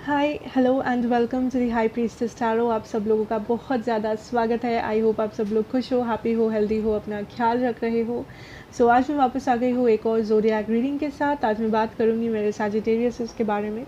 Hi hello and welcome to the high priestess tarot. आप सब लोगों का बहुत ज़्यादा स्वागत है। आई होप आप सब लोग खुश हो, हैप्पी हो, हेल्दी हो, अपना ख्याल रख रहे हो। सो आज मैं वापस आ गई हूँ एक और ज़ोडिएक रीडिंग के साथ। आज मैं बात करूँगी मेरे सैजिटेरियस के बारे में।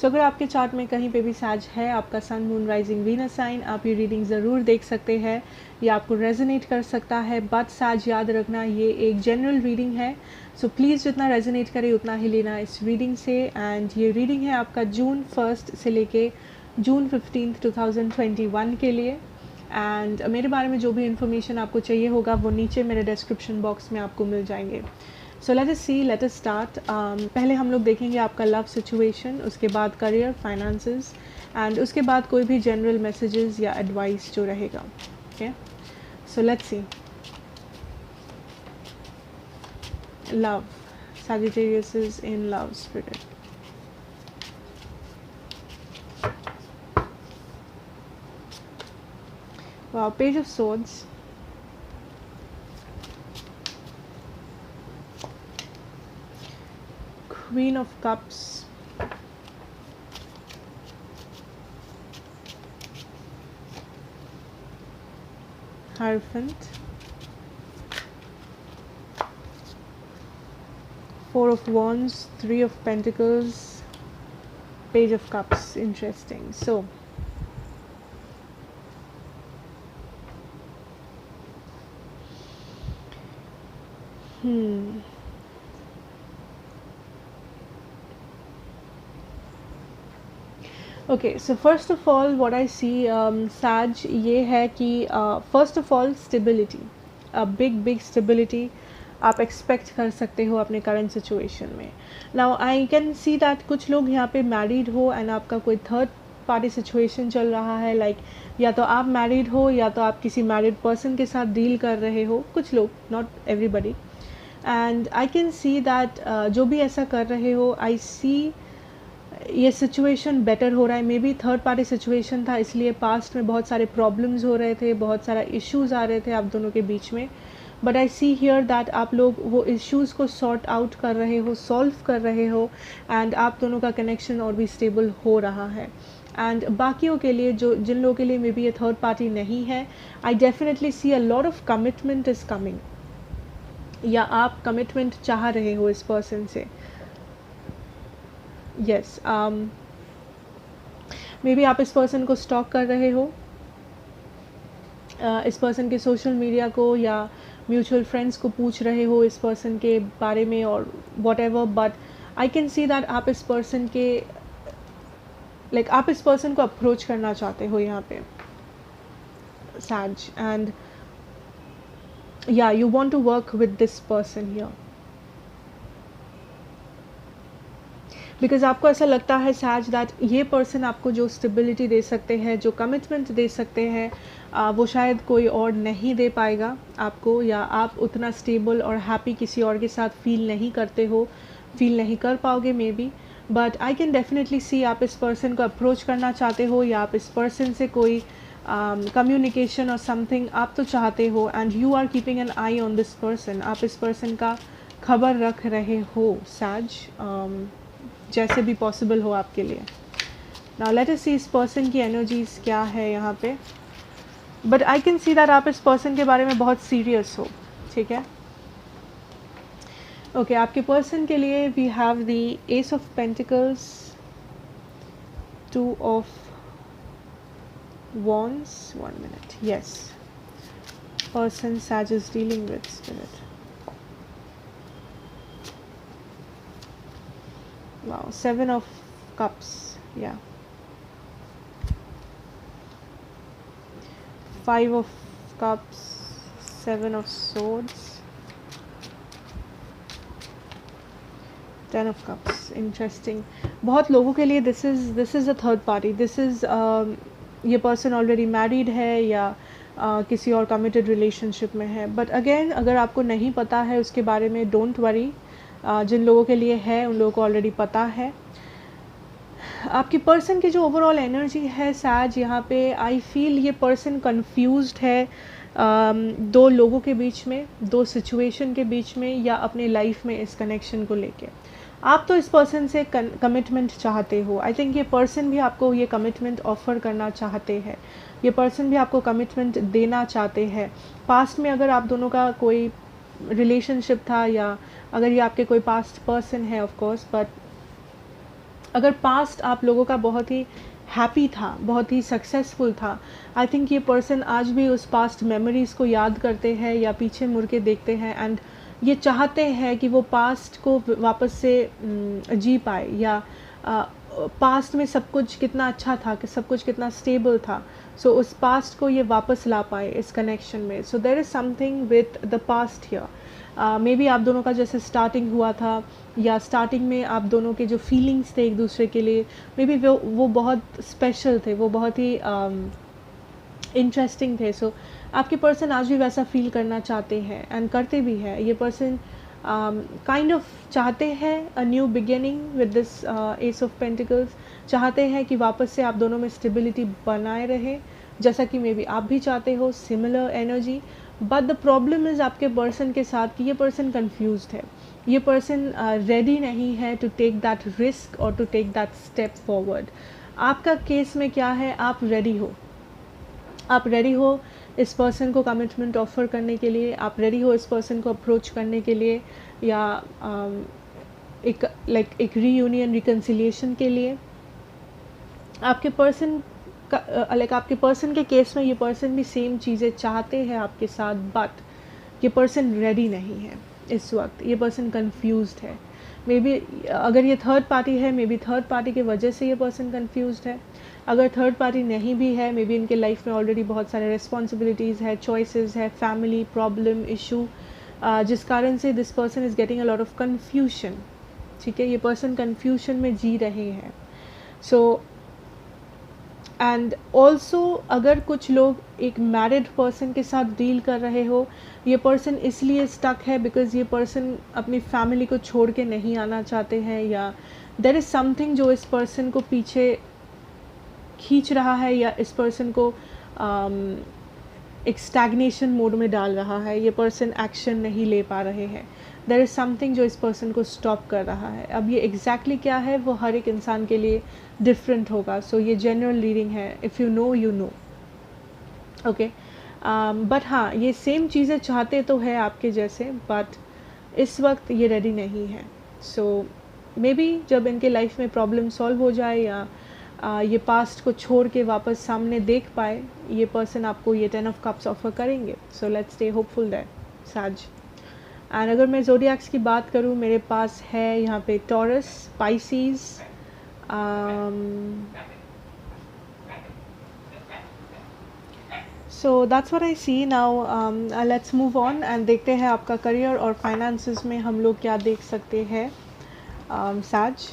सो अगर आपके चार्ट में कहीं पे भी सैज है, आपका sun moon rising Venus sign, आप ये रीडिंग ज़रूर देख सकते हैं। ये आपको रेजोनेट कर सकता है, बट सैज याद रखना ये एक जनरल रीडिंग है। सो प्लीज़ जितना रेजोनेट करे उतना ही लेना इस रीडिंग से। एंड ये रीडिंग है आपका जून 1 से लेके जून 15 2021 के लिए। एंड मेरे बारे में जो भी इन्फॉर्मेशन आपको चाहिए होगा वो नीचे मेरे डिस्क्रिप्शन बॉक्स में आपको मिल जाएंगे। सो लेट अस सी, लेट अस स्टार्ट। पहले हम लोग देखेंगे आपका लव सिचुएशन, उसके बाद करियर, फाइनेंसेस, एंड उसके बाद कोई भी जनरल मैसेजेस या एडवाइस जो रहेगा। Okay, so let's see. Love. Sagittarius is in love spirit. Wow, Page of Swords. Queen of Cups. Hierophant. Four of Wands, Three of Pentacles, Page of Cups. Interesting. So, okay, so first of all what I see, Sag, ये है कि first of all stability, a big stability आप expect कर सकते हो अपने current situation में। Now I can see that कुछ लोग यहाँ पे मैरिड हो एंड आपका कोई थर्ड पार्टी सिचुएशन चल रहा है। लाइक या तो आप मैरिड हो या तो आप किसी मैरिड पर्सन के साथ डील कर रहे हो, कुछ लोग, not everybody. And I can see that जो भी ऐसा कर रहे हो, आई सी ये सिचुएशन बेटर हो रहा है। May be third party situation था, इसलिए पास्ट में बहुत सारे प्रॉब्लम्स हो रहे थे, बहुत सारा इश्यूज आ रहे थे आप दोनों के बीच में। But I see here that आप लोग वो इश्यूज़ को सॉर्ट आउट कर रहे हो, सॉल्व कर रहे हो, एंड आप दोनों का कनेक्शन और भी स्टेबल हो रहा है। एंड बाकियों के लिए, जो जिन लोगों के लिए मे बी ये थर्ड पार्टी नहीं है, I definitely see a lot of commitment is coming, या आप कमिटमेंट चाह रहे हो इस पर्सन से। यस, मे बी आप इस पर्सन को स्टॉक कर रहे हो, इस पर्सन के सोशल मीडिया को या म्यूचुअल फ्रेंड्स को पूछ रहे हो इस पर्सन के बारे में और what ever. But I can see that आप इस पर्सन के आप इस पर्सन को अप्रोच करना चाहते हो यहाँ पे, सैज, एंड या you want to work with this person here, because आपको ऐसा लगता है सैज दैट ये पर्सन आपको जो स्टेबिलिटी दे सकते हैं, जो कमिटमेंट दे सकते हैं, वो शायद कोई और नहीं दे पाएगा आपको, या आप उतना स्टेबल और हैप्पी किसी और के साथ फील नहीं करते हो, फील नहीं कर पाओगे may be. But I can definitely see आप इस पर्सन को अप्रोच करना चाहते हो, या आप इस पर्सन से कोई कम्युनिकेशन और समथिंग आप तो चाहते हो, and you are keeping an eye on this person. आप इस पर्सन का खबर रख रहे हो सैज, जैसे भी पॉसिबल हो आपके लिए। नाउ लेट अस सी इस पर्सन की एनर्जीज क्या है यहाँ पे। But I can see that आप इस पर्सन के बारे में बहुत सीरियस हो, ठीक है। ओके, आपके पर्सन के लिए we have the ace of pentacles, two of wands, 1 minute, yes, person Sag is dealing with spirit. Wow, 7 of cups, yeah, 5 of cups, 7 of swords, 10 of cups. Interesting. बहुत लोगों के लिए this is a third party. This is ये person already married है या किसी और committed relationship में है। बट अगेन, अगर आपको नहीं पता है उसके बारे में, डोंट वरी। जिन लोगों के लिए है उन लोगों को ऑलरेडी पता है। आपकी पर्सन की जो ओवरऑल एनर्जी है सैज, यहाँ पे आई फील ये पर्सन कंफ्यूज्ड है दो लोगों के बीच में, दो सिचुएशन के बीच में, या अपने लाइफ में इस कनेक्शन को लेके। आप तो इस पर्सन से कमिटमेंट चाहते हो। आई थिंक ये पर्सन भी आपको ये कमिटमेंट ऑफ़र करना चाहते हैं, ये पर्सन भी आपको कमिटमेंट देना चाहते हैं। पास्ट में अगर आप दोनों का कोई रिलेशनशिप था, या अगर ये आपके कोई पास्ट पर्सन है ऑफ कोर्स, बट अगर पास्ट आप लोगों का बहुत ही हैप्पी था, बहुत ही सक्सेसफुल था, आई थिंक ये पर्सन आज भी उस पास्ट मेमोरीज़ को याद करते हैं या पीछे मुड़ के देखते हैं, एंड ये चाहते हैं कि वो पास्ट को वापस से जी पाए, या पास्ट में सब कुछ कितना अच्छा था, कि सब कुछ कितना स्टेबल था, सो उस पास्ट को ये वापस ला पाए इस कनेक्शन में। So there is something with the past here. Maybe आप दोनों का जैसे स्टार्टिंग हुआ था, या स्टार्टिंग में आप दोनों के जो फीलिंग्स थे एक दूसरे के लिए, मे बी वो बहुत स्पेशल थे, वो बहुत ही इंटरेस्टिंग थे। सो आपके पर्सन आज भी वैसा फील करना चाहते हैं, एंड करते भी हैं। ये पर्सन काइंड ऑफ चाहते हैं a new beginning with this S of pentacles, चाहते हैं कि वापस से आप दोनों में स्टेबिलिटी बनाए रहे, जैसा कि मे बी आप भी चाहते हो, similar energy. But the problem is आपके पर्सन के साथ कि ये पर्सन कन्फ्यूज्ड है, ये पर्सन रेडी नहीं है टू टेक दैट रिस्क और to take that step forward. आपका केस में क्या है, आप रेडी हो, आप रेडी हो इस पर्सन को कमिटमेंट ऑफ़र करने के लिए, आप रेडी हो इस पर्सन को अप्रोच करने के लिए, या एक रीयूनियन रिकन्सिलिएशन के लिए। आपके पर्सन का आपके पर्सन के केस में ये पर्सन भी सेम चीज़ें चाहते हैं आपके साथ, बट ये पर्सन रेडी नहीं है इस वक्त, ये पर्सन कंफ्यूज्ड है। मे बी अगर ये थर्ड पार्टी है, मे बी थर्ड पार्टी की वजह से ये पर्सन कंफ्यूज्ड है। अगर थर्ड पार्टी नहीं भी है, मे बी इनके लाइफ में ऑलरेडी बहुत सारे रिस्पॉन्सिबिलिटीज़ है, चॉइसेस है, फैमिली प्रॉब्लम इशू, जिस कारण से this person is getting a lot of confusion. ठीक है, ये पर्सन कन्फ्यूजन में जी रहे हैं। सो एंड ऑल्सो अगर कुछ लोग एक मैरिड पर्सन के साथ डील कर रहे हो, ये पर्सन इसलिए स्टक है बिकॉज ये पर्सन अपनी फैमिली को छोड़ के नहीं आना चाहते हैं, या देयर इज़ समथिंग जो इस पर्सन को पीछे खींच रहा है, या इस पर्सन को एक स्टैग्नेशन मोड में डाल रहा है। ये पर्सन एक्शन नहीं ले पा रहे हैं, देयर इज़ समथिंग जो इस पर्सन को स्टॉप कर रहा है। अब ये एग्जैक्टली क्या है वो हर एक इंसान के लिए डिफरेंट होगा। सो ये जनरल रीडिंग है, if you no you know, okay. But हाँ, ये सेम चीज़ें चाहते तो है आपके जैसे, बट इस वक्त ये रेडी नहीं है। सो मे बी जब इनके लाइफ में प्रॉब्लम सॉल्व हो जाए, या ये पास्ट को छोड़ के वापस सामने देख पाए, ये पर्सन आपको ये 10 ऑफ कप्स ऑफर करेंगे। So let's stay hopeful that साज। एंड अगर मैं ज़ोडिएक्स की बात करूँ, मेरे पास है यहाँ पे Taurus, Pisces, so that's what I see now. Let's move on and देखते हैं आपका करियर और फाइनेंसेस में हम लोग क्या देख सकते हैं साज।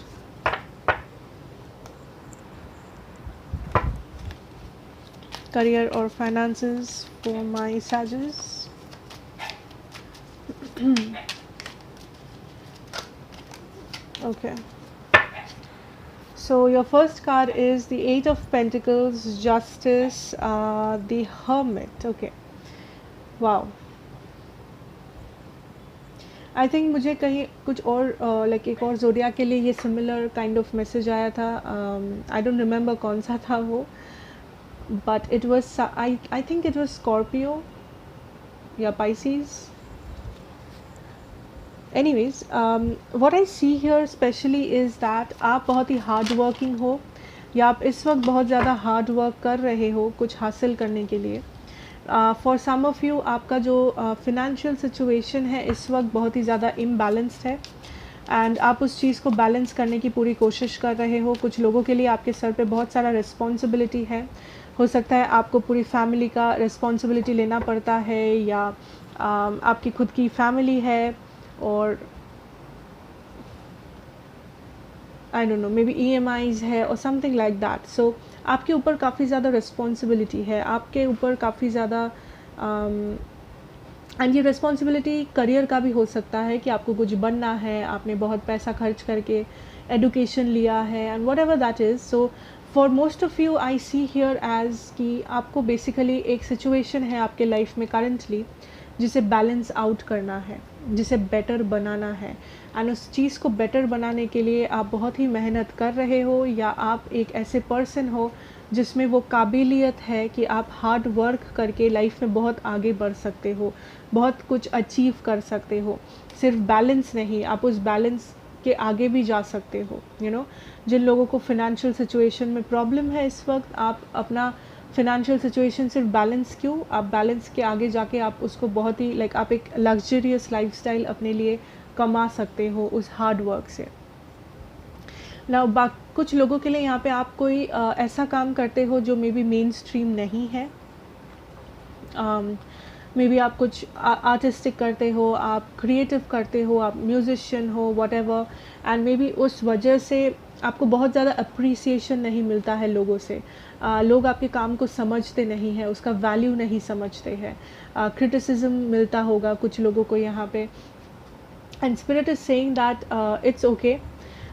Career or finances for my Sages. Okay. So your first card is the Eight of Pentacles, Justice, the Hermit. Okay. Wow. I think मुझे कहीं कुछ और लाइक एक और ज़ोडिएक के लिए ये सिमिलर काइंड ऑफ मैसेज आया था। आई डोंट रिमेंबर कौन सा था वो, but it was I think it was Scorpio या Pisces. Anyways, what I see here especially is that आप बहुत ही हार्ड वर्किंग हो, या आप इस वक्त बहुत ज़्यादा हार्ड वर्क कर रहे हो कुछ हासिल करने के लिए। फॉर सम ऑफ़ यू आपका जो फिनेंशियल सिचुएशन है इस वक्त बहुत ही ज़्यादा इम्बैलेंस्ड है, एंड आप उस चीज़ को बैलेंस करने की पूरी कोशिश कर रहे हो। कुछ लोगों के लिए आपके सर पे बहुत सारा रिस्पॉन्सिबिलिटी है, हो सकता है आपको पूरी फैमिली का रिस्पॉन्सिबिलिटी लेना पड़ता है, या आपकी खुद की फैमिली है, और आई don't no may be EMIs है और समथिंग लाइक दैट। सो आपके ऊपर काफ़ी ज़्यादा रिस्पॉन्सिबिलिटी है, आपके ऊपर काफ़ी ज़्यादा एंड ये रिस्पॉन्सिबिलिटी करियर का भी हो सकता है कि आपको कुछ बनना है, आपने बहुत पैसा खर्च करके एडुकेशन लिया है, and whatever that is. So for most of you I see here as कि आपको बेसिकली एक सिचुएशन है आपके लाइफ में करंटली जिसे बैलेंस आउट करना है, जिसे बेटर बनाना है। एंड उस चीज़ को बेटर बनाने के लिए आप बहुत ही मेहनत कर रहे हो, या आप एक ऐसे पर्सन हो जिसमें वो काबिलियत है कि आप हार्ड वर्क करके लाइफ में बहुत आगे बढ़ सकते हो, बहुत कुछ अचीव कर सकते हो। सिर्फ बैलेंस नहीं, आप उस बैलेंस के आगे भी जा सकते हो। जिन लोगों को फिनेंशियल सिचुएशन में प्रॉब्लम है इस वक्त, आप अपना फिनेंशियल सिचुएशन सिर्फ बैलेंस क्यों, आप बैलेंस के आगे जाके आप उसको बहुत ही आप एक लग्जरियस लाइफस्टाइल अपने लिए कमा सकते हो उस हार्ड वर्क से ना। कुछ लोगों के लिए यहाँ पे आप कोई ऐसा काम करते हो जो मे बी मेन स्ट्रीम नहीं है। मे बी आप कुछ आर्टिस्टिक करते हो, आप क्रिएटिव करते हो, आप म्यूजिशियन हो, वॉटेवर, एंड मे बी उस वजह से आपको बहुत ज़्यादा अप्रिसिएशन नहीं मिलता है लोगों से। लोग आपके काम को समझते नहीं हैं, उसका वैल्यू नहीं समझते हैं। क्रिटिसिज्म मिलता होगा कुछ लोगों को यहाँ पे। And spirit is saying that it's okay.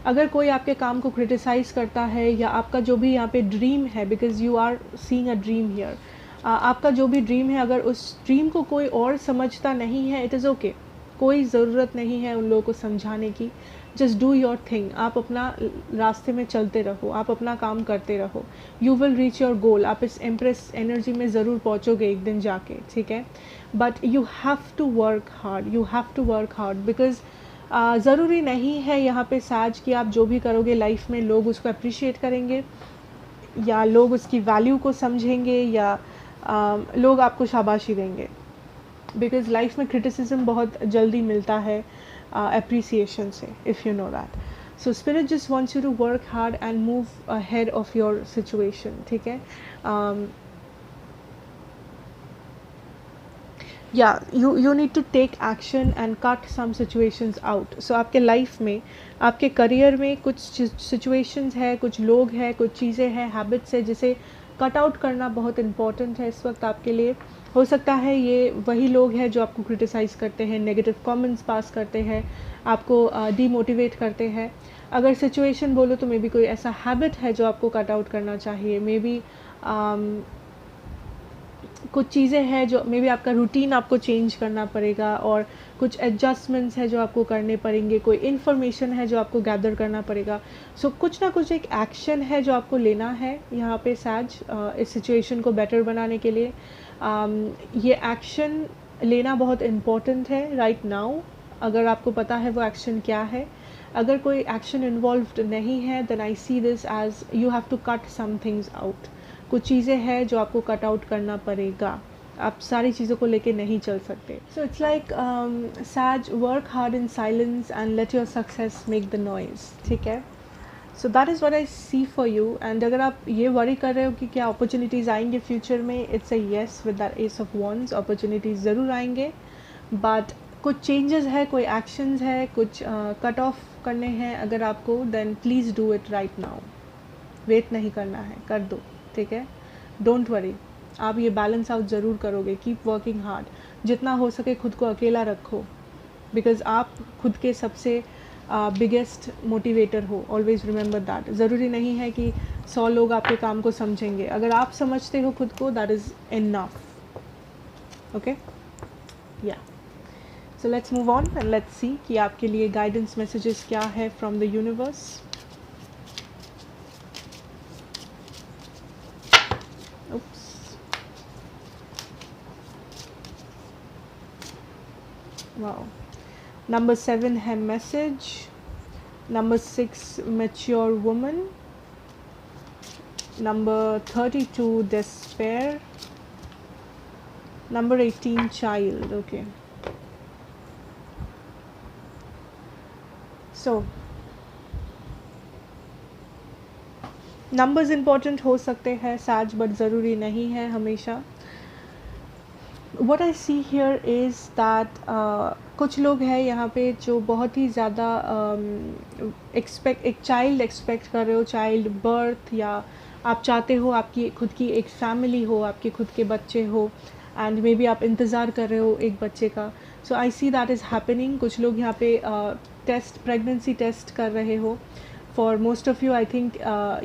अगर कोई आपके काम को क्रिटिसाइज़ करता है, या आपका जो भी यहाँ पे ड्रीम है, because you are seeing a dream here, आपका जो भी ड्रीम है, अगर उस ड्रीम को कोई और समझता नहीं है, इट इज़ ओके। कोई ज़रूरत नहीं है उन लोगों को समझाने की। जस्ट डू योर थिंग, आप अपना रास्ते में चलते रहो, आप अपना काम करते रहो। You will reach your goal. आप इस एम्प्रेस एनर्जी में ज़रूर पहुँचोगे एक दिन जाके, ठीक है। But you have to work hard, you have to work hard, because ज़रूरी नहीं है यहाँ पे साज कि आप जो भी करोगे लाइफ में लोग उसको अप्रिशिएट करेंगे, या लोग उसकी वैल्यू को समझेंगे, या लोग आपको शाबाशी देंगे। बिकॉज लाइफ में क्रिटिसिज्म बहुत जल्दी मिलता है अप्रिसिएशन से, if you know that. So spirit just wants you to work hard and move ahead of your situation, ठीक है। you need to take action and cut some situations out. So आपके life में, आपके career में कुछ situations है, कुछ लोग हैं, कुछ चीज़ें हैं, हैबिट्स है, जिसे कट आउट करना बहुत इम्पॉर्टेंट है इस वक्त आपके लिए। हो सकता है ये वही लोग हैं जो आपको क्रिटिसाइज़ करते हैं, नेगेटिव कमेंट्स पास करते हैं, आपको डीमोटिवेट करते हैं। अगर सिचुएशन बोलो तो मे बी कोई ऐसा हैबिट है जो आपको कट आउट करना चाहिए। मे बी कुछ चीज़ें हैं जो मे बी आपका रूटीन आपको चेंज करना पड़ेगा, और कुछ एडजस्टमेंट्स है जो आपको करने पड़ेंगे, कोई इन्फॉर्मेशन है जो आपको गैदर करना पड़ेगा। सो कुछ ना कुछ एक एक्शन है जो आपको लेना है यहाँ पे साज, इस सिचुएशन को बेटर बनाने के लिए। ये एक्शन लेना बहुत इम्पॉर्टेंट है राइट नाउ। अगर आपको पता है वो एक्शन क्या है। अगर कोई एक्शन इन्वॉल्व्ड नहीं है, then I see this as you have to cut some things out. कुछ चीज़ें हैं जो आपको कट आउट करना पड़ेगा, आप सारी चीज़ों को लेके नहीं चल सकते। So it's like says, work hard in silence and let your success make the noise, ठीक है। So that is what I see for you. And अगर आप ये वरी कर रहे हो कि क्या अपॉर्चुनिटीज़ आएंगे फ्यूचर में, it's a yes with that S of wands. Opportunities ज़रूर आएंगे, बट कुछ चेंजेस है, कोई एक्शंस है, कुछ कट ऑफ करने हैं अगर आपको, then please do it right now. Wait नहीं करना है, कर दो, ठीक है। डोंट वरी, आप ये बैलेंस आउट ज़रूर करोगे। कीप वर्किंग हार्ड, जितना हो सके खुद को अकेला रखो, बिकॉज आप खुद के सबसे बिगेस्ट मोटिवेटर हो। Always remember that. ज़रूरी नहीं है कि 100 लोग आपके काम को समझेंगे, अगर आप समझते हो खुद को, दैट इज़ इनफ, ओके। या so let's move on and let's see कि आपके लिए गाइडेंस मैसेजेस क्या है from the universe. Wow, number 7 है message, number 6 mature woman, number 32 despair, number 18 child, okay. So numbers important हो सकते हैं साज, बट ज़रूरी नहीं है हमेशा। What I see here is that कुछ लोग हैं यहाँ पे जो बहुत ही ज़्यादा एक चाइल्ड एक्सपेक्ट कर रहे हो, चाइल्ड बर्थ, या आप चाहते हो आपकी खुद की एक फैमिली हो, आपके खुद के बच्चे हो, एंड मे बी आप इंतज़ार कर रहे हो एक बच्चे का। So I see that is happening. कुछ लोग यहाँ पे प्रेगनेंसी टेस्ट कर रहे हो। For most of you I think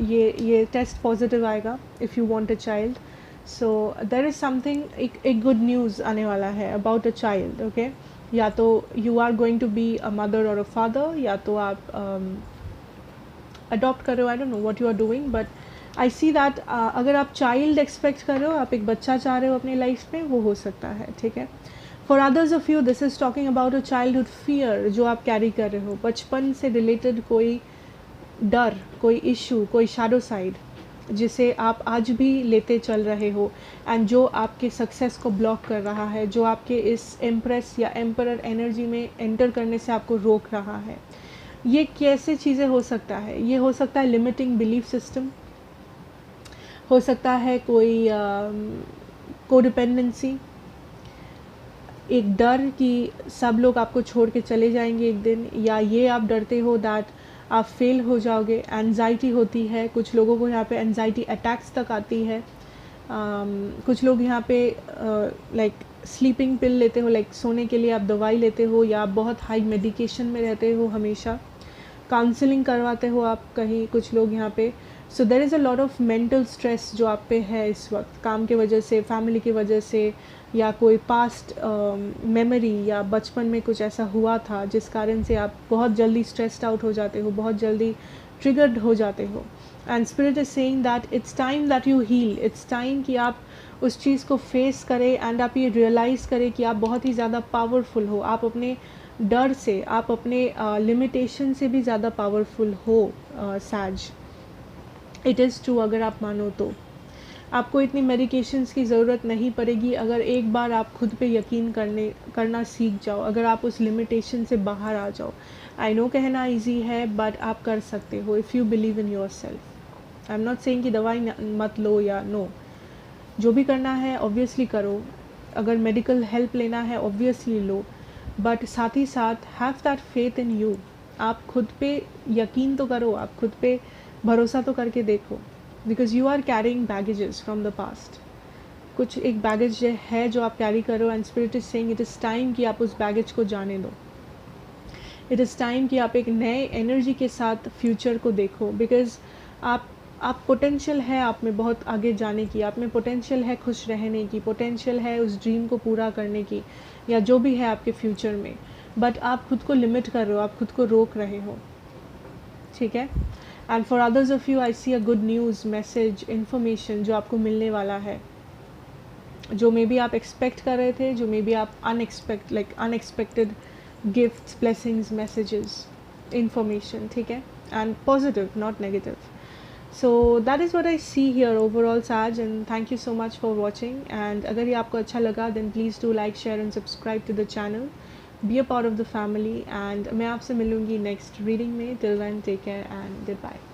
ये टेस्ट पॉजिटिव आएगा if you want a child. So there is something, एक गुड न्यूज़ आने वाला है अबाउट अ चाइल्ड, ओके। या तो you are going to be a mother और अ फादर, या तो आप अडॉप्ट कर रहे हो, I don't know what you are doing, but I see that अगर आप चाइल्ड एक्सपेक्ट कर रहे हो, आप एक बच्चा चाह रहे हो अपनी लाइफ में, वो हो सकता है, ठीक है। For others of you this is talking about a childhood fear जो आप कैरी कर रहे हो, बचपन से रिलेटेड कोई डर, कोई इशू, कोई शैडो साइड जिसे आप आज भी लेते चल रहे हो, एंड जो आपके सक्सेस को ब्लॉक कर रहा है, जो आपके इस एम्प्रेस या एम्परर एनर्जी में एंटर करने से आपको रोक रहा है। ये कैसे चीज़ें हो सकता है? ये हो सकता है लिमिटिंग बिलीफ सिस्टम, हो सकता है कोई कोडिपेंडेंसी, एक डर कि सब लोग आपको छोड़ के चले जाएंगे एक दिन, या ये आप डरते हो दैट आप फेल हो जाओगे, एनजाइटी होती है कुछ लोगों को, यहाँ पे एनजाइटी अटैक्स तक आती है। कुछ लोग यहाँ पे लाइक स्लीपिंग पिल लेते हो, लाइक सोने के लिए आप दवाई लेते हो, या आप बहुत हाई मेडिकेशन में रहते हो, हमेशा काउंसलिंग करवाते हो आप कहीं, कुछ लोग यहाँ पे। So there is a lot of mental stress जो आप पे है इस वक्त, काम की वजह से, फैमिली की वजह से, या कोई पास्ट मेमोरी या बचपन में कुछ ऐसा हुआ था जिस कारण से आप बहुत जल्दी स्ट्रेस्ड आउट हो जाते हो, बहुत जल्दी ट्रिगर्ड हो जाते हो। And spirit is saying that it's time that you heal, it's time कि आप उस चीज़ को फेस करें, एंड आप ये रियलाइज़ करें कि आप बहुत ही ज़्यादा पावरफुल हो, आप अपने डर से, आप अपने लिमिटेशन से भी ज़्यादा पावरफुल हो। सैज, इट इज़ ट्रू, अगर आप मानो तो आपको इतनी मेडिकेशंस की ज़रूरत नहीं पड़ेगी अगर एक बार आप खुद पे यकीन करना सीख जाओ, अगर आप उस लिमिटेशन से बाहर आ जाओ। आई नो कहना इजी है, बट आप कर सकते हो if you believe in your self. I am not saying कि दवाई मत लो या नो, जो भी करना है ऑब्वियसली करो, अगर मेडिकल हेल्प लेना है ऑब्वियसली लो, बट साथ ही साथ have that faith in you. आप खुद पे यकीन तो करो, आप खुद पे भरोसा तो करके देखो, because you are carrying baggages from the past. कुछ एक बैगेज है जो आप कैरी करो, and spirit is saying it is time कि आप उस बैगेज को जाने दो। इट इज़ टाइम कि आप एक नए एनर्जी के साथ फ्यूचर को देखो, बिकॉज आप पोटेंशियल है आप में बहुत आगे जाने की, आप में पोटेंशियल है खुश रहने की, पोटेंशियल है उस ड्रीम को पूरा करने की, या जो भी है आपके फ्यूचर में, बट आप खुद को लिमिट कर रहे हो, आप खुद को रोक रहे हो, ठीक है। And for others of you I see a good news, message, information जो आपको मिलने वाला है, जो मे बी आप एक्सपेक्ट कर रहे थे, जो मे बी आप unexpected gifts, blessings, messages, information, ठीक है, and positive not negative. So that is what I see here overall, Saj, and thank you so much for watching. And अगर ये आपको अच्छा लगा then please do like, share and subscribe to the channel. Be a part of the family, and मैं आपसे मिलूँगी next reading में. Till then, take care and goodbye.